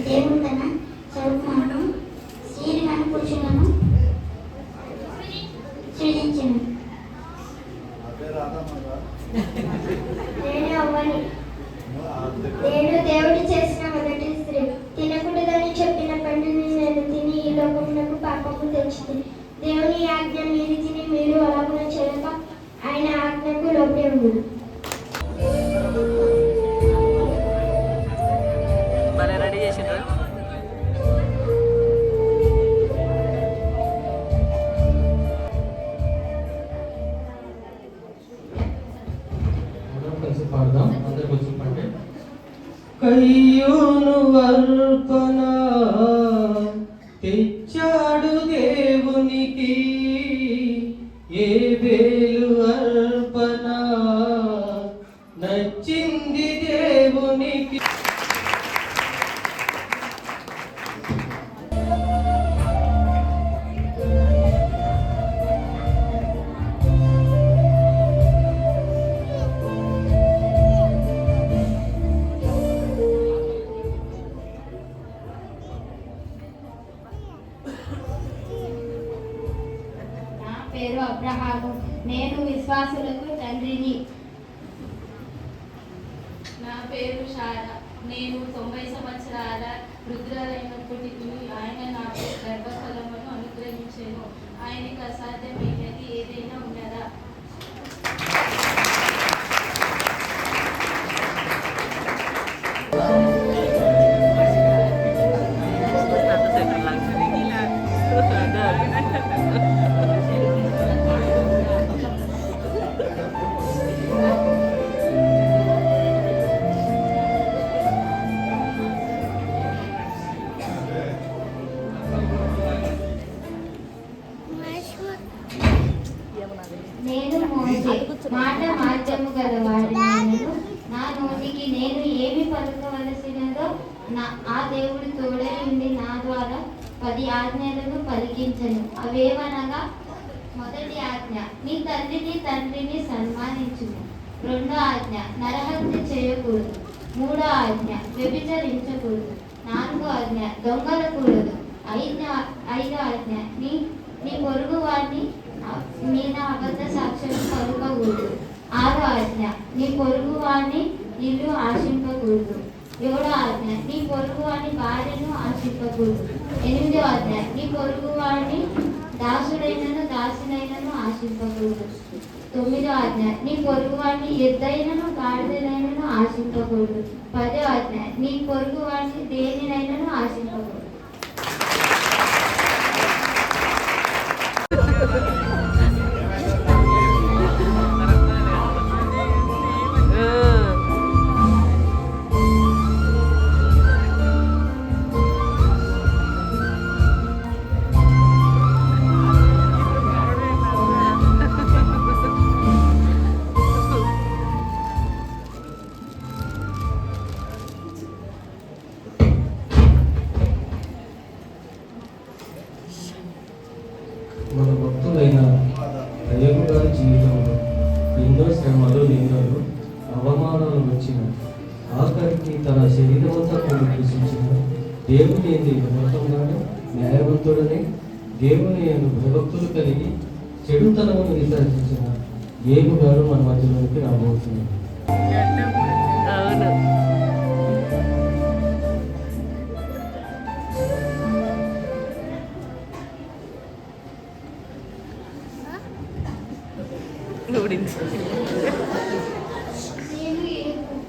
దేవుడు తన స్వరూపమును స్త్రీలను పురుషులను సృజించెను. నేను దేవుడు చేసిన మొదటి స్త్రీ. తినకూడదని చెప్పిన పండుని నేను తిని ఈ లోకమునకు పాపము తెచ్చింది. దేవుని ఆజ్ఞ మీరి తిని మీరు అలాగున చేయక ఆయన ఆజ్ఞకు లోబడి ఉండును. కయ్యూను అర్పణ తెచ్చాడు దేవునికి, ఏబేలు అర్పణ నచ్చింది దేవునికి. పేరు అబ్రహాము. నేను విశ్వాసులకు తండ్రిని. నా పేరు షారా. నేను 90 సంవత్సరాల వృద్ధురాలైనప్పటికీ ఆయన నాకు గర్భఫలమును అనుగ్రహించెను. ఆయనకు అసాధ్యమైనది ఏదైనా ఉన్నదా? నేను మోసే మాట మార్గము గలవాడిని. నా నోటికి నేను ఏమి పలుకవలసినదో ఆ దేవుడు తోడై ఉండి నా ద్వారా 10 ఆజ్ఞలను పలికించను. అవేవనగా, మొదటి ఆజ్ఞ నీ తండ్రిని సన్మానించుము. 2వ ఆజ్ఞ నరహత్య చేయకూడదు. 3వ ఆజ్ఞ వ్యభిచరించకూడదు. 4వ ఆజ్ఞ దొంగలకూడదు. 5వ ఆజ్ఞ నీ పొరుగు వారిని మీద అబద్ధ సాక్ష్యం పలుకకూడదు. 6వ ఆజ్ఞ నీ పొరుగు వారిని ఇల్లు ఆశింపకూడదు. 7వ ఆజ్ఞ నీ పొరుగు వారిని భార్యను ఆశింపకూడదు. 8వ ఆజ్ఞ నీ పొరుగు వారిని దాసుడైనను దాసినైనను ఆశింపకూడదు. 9వ ఆజ్ఞ నీ పొరుగు వారిని ఎద్దైనను గాడిదైనను ఆశింపకూడదు. 10వ ఆజ్ఞ నీ పొరుగు వారిని దేనినైనను ఆశింపకూడదు. మన భక్తులైన అయ్యప్ప గారి జీవితంలో ఎన్నో శ్రమలు, నిందలు, అవమానాలు వచ్చిన ఆఖరికి తన శరీరమంతా కొన్ని కృషించిన దేవుని భగవంతంగానే న్యాయవంతుడని దేవుని భయభక్తులు కలిగి చెడుతనమును విసర్జించిన ఏబు గారు మన మధ్యలోకి రాబోతున్నారు.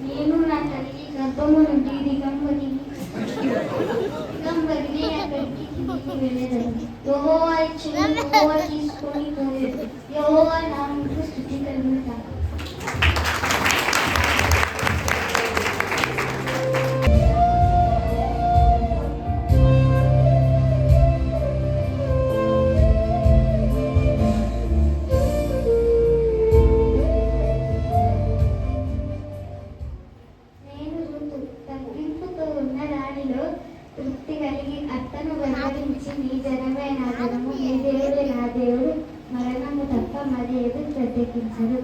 నేను నా తల్లి గర్భము నుండి దిగంబరి ఎక్కడికి వెళ్ళేదని యెహోవా ఇచ్చిన యెహోవా తీసుకొని పోయేది. యెహోవా నామమునకు స్తుతి కలుగును గాక. తృప్తి కలిగి అత్తను వెంబడించి నీ జనమే నా జనము, నీ దేవుడే నా దేవుడు, మరణము తప్ప మరి ఏది ప్రత్యేకించరు.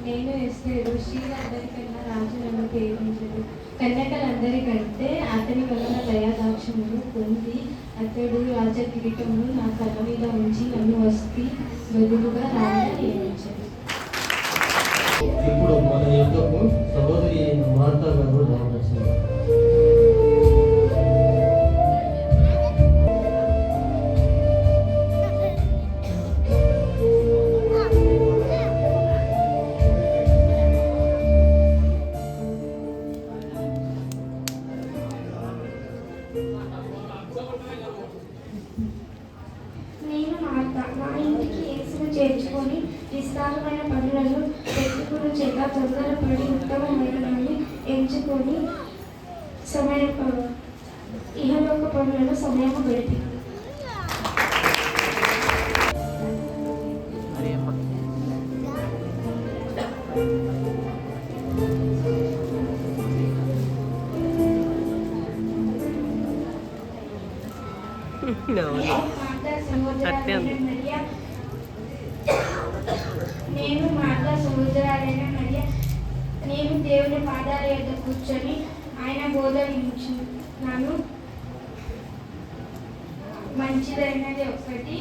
నేను ఎస్తేరు స్త్రీలందరికన్నా రాజు నన్ను ప్రేమించడు. కన్యకలందరికంటే అతని వలన దయాదాక్షములు పొంది అతడు రాజ కిరీటమును నా తల మీద ఉంచి నన్ను వస్తీ బదులుగా రాజు నియమించాడు. ఇప్పుడు మన యొక్కకు సహోదరి అయిన మార్తా గారు రావాల్సింది. నేను నా ఇంటికి యేసును చేర్చుకొని విస్తారమైన పనులను పెట్టుకుని చేత తొందరపడి ఉత్తమమైన దాన్ని ఎంచుకొని ఇహలోక పనులను సమయము గడిపి నేను మార్గా సముద్రాలైన మరియా నేను దేవుని పాదాల యొద్ద కూర్చొని ఆయన బోధించున్నాను. మంచిదైనది ఒక్కటి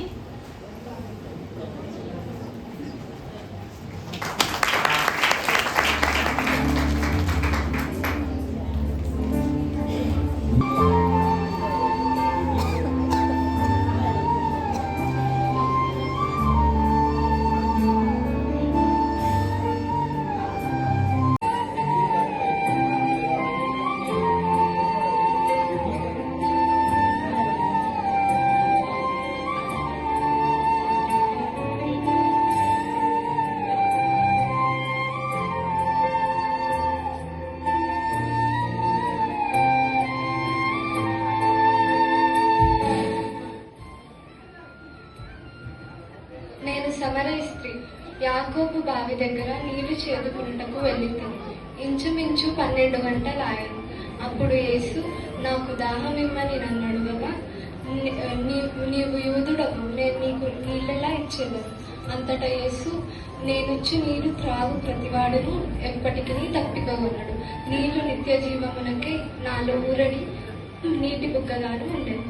నేను సమరయ స్త్రీ యాకోబు బావి దగ్గర నీళ్లు చేదుకున్నటకు వెళ్ళింది. ఇంచుమించు 12 గంటలాయను. అప్పుడు యేసు నాకు దాహమిమ్మని నన్ను అడుగగా, నీవు యూదుడవు, నేను నీకు నీళ్ళెలా ఇచ్చేదను. అంతటా యేసు, నేనిచ్చి నీరు త్రాగు ప్రతివాడును ఎప్పటికీ తప్పిపోగలడు. నీళ్లు నిత్య జీవమునకై నాలో ఊరడి నీటి బుగ్గగాను ఉండేది.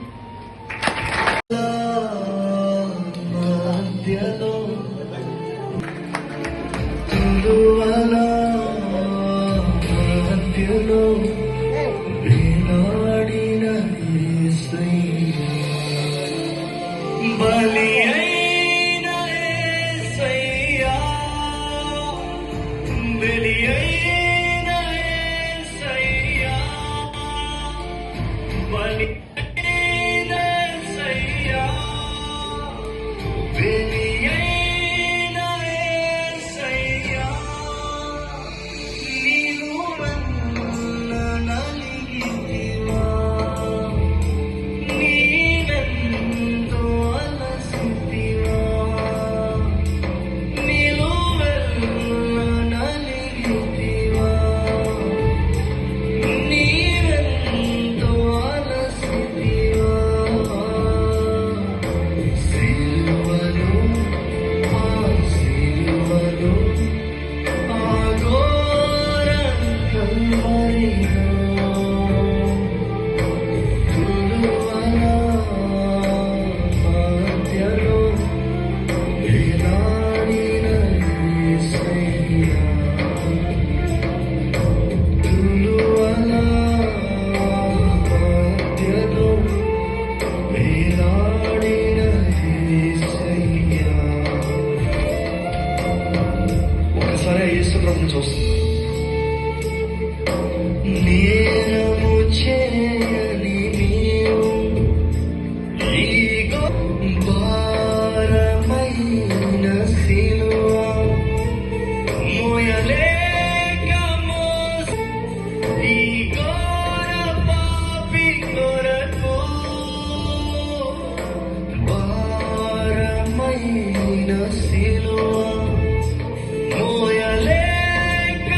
సిలువ మోయలేక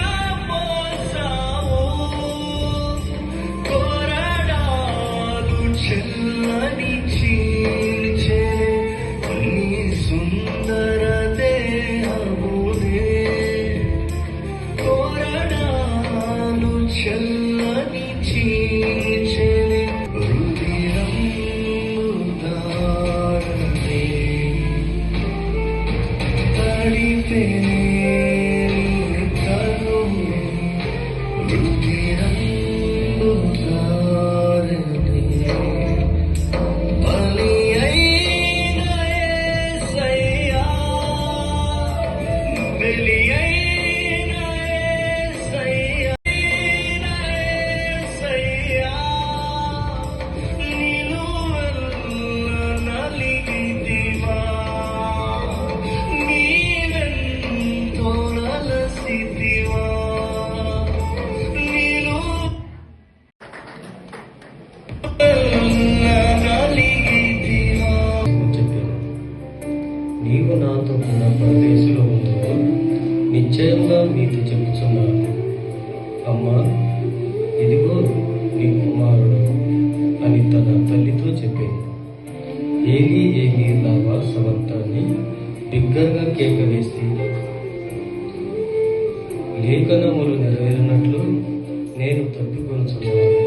చెప్పాను, నీవు నాతో కూడా పరదేశంలో ఉన్నప్పుడు నిశ్చయంగా మీకు చెప్పుచున్నాను. అమ్మా, ఇదిగో నీ కుమారుడు అని తన తల్లితో చెప్పింది. ఏలి ఏలి లావా సమంతాన్ని బిగ్గరగా కేక వేసి, లేఖనములు నెరవేరినట్లు నేను తప్పికొనుచున్నాను.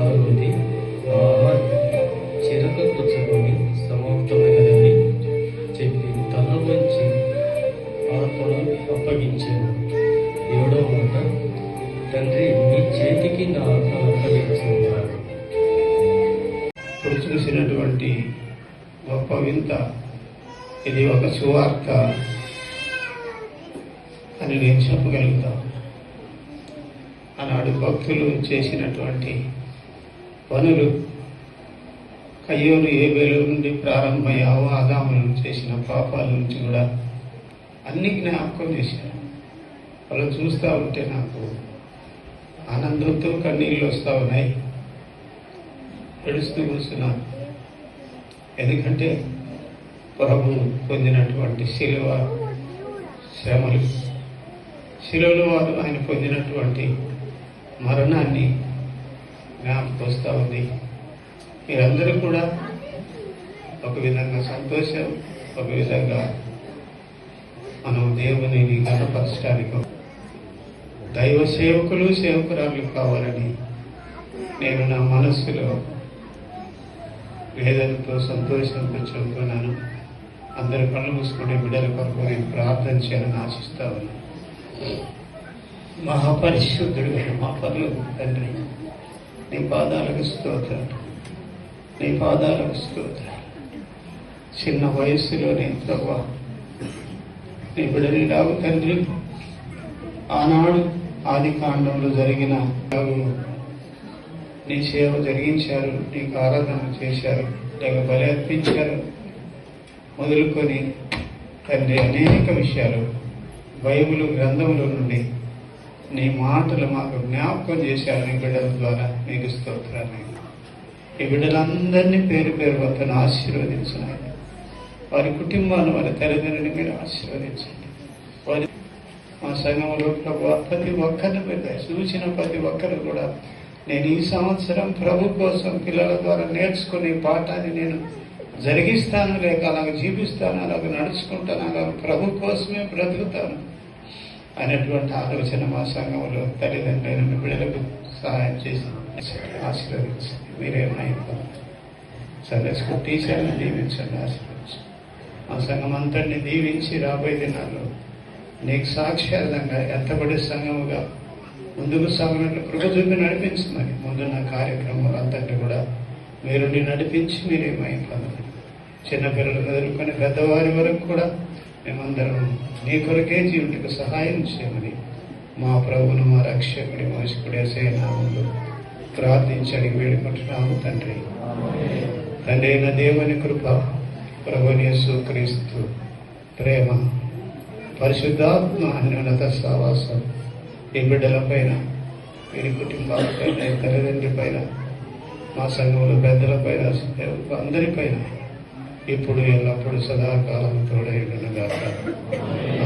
ఆ రోజు ఆమె చిరక పుచ్చుకొని సమాప్తమైనదని చెప్పి తల వంచి ఆత్మను అప్పగించాను. 7వ మాట, తండ్రి నీ చేతికి నా ఆత్మను అప్పగించున్నాను. ఇప్పుడు చూసినటువంటి గొప్ప వింత, ఇది ఒక సువార్త అని నేను చెప్పగలుగుతాను. ఆనాడు భక్తులు చేసినటువంటి పనులు, కయ్యోలు ఏబేలు నుండి ప్రారంభమయ్యావో ఆదాములు చేసిన పాపాల నుంచి కూడా అన్ని జ్ఞాపకం చేశాను. వాళ్ళు చూస్తూ ఉంటే నాకు ఆనందంతో కన్నీళ్ళు వస్తూ ఉన్నాయి. ఏడుస్తూ కూర్చున్నాను. ఎందుకంటే ప్రభు పొందినటువంటి శిలువ శ్రమలు, శిలువలో వారు ఆయన పొందినటువంటి మరణాన్ని జ్ఞాపకం వస్తూ ఉంది. మీరందరూ కూడా ఒక విధంగా సంతోషం, ఒక విధంగా మనం దేవుని గణపరచడానికి దైవ సేవకులు సేవకురాలు కావాలని నేను నా మనస్సులో వేదనతో సంతోషంతో చెబుతున్నాను. అందరి కళ్ళు మూసుకుంటే బిడ్డల కొరకు నేను ప్రార్థన చేయాలని ఆశిస్తా ఉన్నాను. మహాపరిశుద్ధుడు మా పరలోక తండ్రి, నీ పాదాలకు స్తోత్రాలు, నీ పాదాలకు స్తోత్రాలు. చిన్న వయస్సులోనే ప్రభా నీ బిడ్డని రావు తండ్రి, ఆనాడు ఆది కాండంలో జరిగిన నీ సేవ జరిగించారు, నీకు ఆరాధన చేశారు, లేక బలి అర్పించారు మొదలుకొని తండ్రి అనేక విషయాలు బైబిల్ గ్రంథంలో నుండి నీ మాటలు మాకు జ్ఞాపకం చేశారు. నీ బిడ్డల ద్వారా మీకు స్తోత్రాలు. ఈ బిడ్డలందరినీ పేరు పేరు వద్దను ఆశీర్వదించినాయి. వారి కుటుంబాన్ని, వారి తల్లిదండ్రులని మీరు ఆశీర్వదించండి. వారి మా సంఘంలో ప్రభు ప్రతి ఒక్కరిని మీరు చూసిన ప్రతి ఒక్కరు కూడా నేను ఈ సంవత్సరం ప్రభు కోసం పిల్లల ద్వారా నేర్చుకునే పాఠాన్ని నేను జరిగిస్తాను, లేక అలాగ జీవిస్తాను, అలాగ నడుచుకుంటాను, అలాగ ప్రభు కోసమే బ్రతుకుతాను అనేటువంటి ఆలోచన మా సంఘంలో తల్లిదండ్రులను బిడ్డలకు సహాయం చేసి ఆశీర్వదించండి. మీరేమైనా సండే స్కూల్ టీచర్ని దీవించండి, ఆశీర్వదించండి. మా సంఘం అంతటిని దీవించి రాబోయే దినాల్లో నీకు సాక్షార్థంగా ఎంతబడి సంఘముగా ముందుకు సాగినట్లు కృప చూపి నడిపించమని ముందున్న కార్యక్రమాలు అంతటి కూడా మీరు నడిపించి మీరేమై పొందండి. చిన్నపిల్లలు మొదలుకొని పెద్దవారి వరకు కూడా మేమందరం నీ కొరకే జీవుడికి సహాయం చేయమని మా ప్రభువును, మా రక్షకుడి, మోసకుడి యేసయ్య నామములో ప్రార్థించని వేడుకుంటున్నాము తండ్రి. తండ్రి అయిన దేవుని కృప, ప్రభువుని యేసుక్రీస్తు ప్రేమ, పరిశుద్ధాత్మ అన్యోన్నత సహవాసం ఈ బిడ్డల పైన, వీరి కుటుంబాల పైన, తల్లిదండ్రుల పైన, మా సంఘంలో పెద్దల పైన, అందరిపైన ఇప్పుడు ఎల్లప్పుడు సదాకాలం తోడైనగా.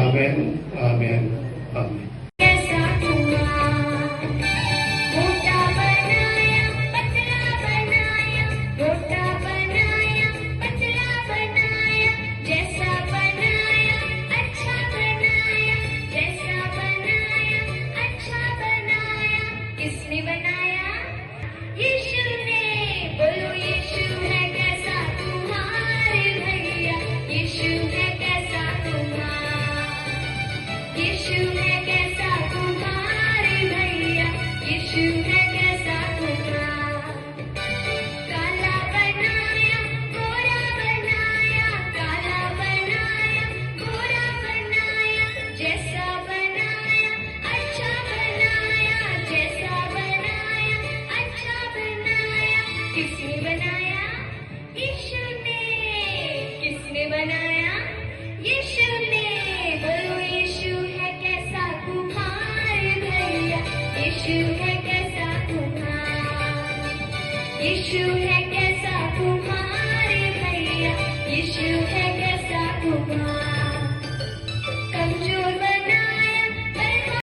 ఆమేన్, ఆమేన్, ఆమేన్. यीशु है कैसा కిస్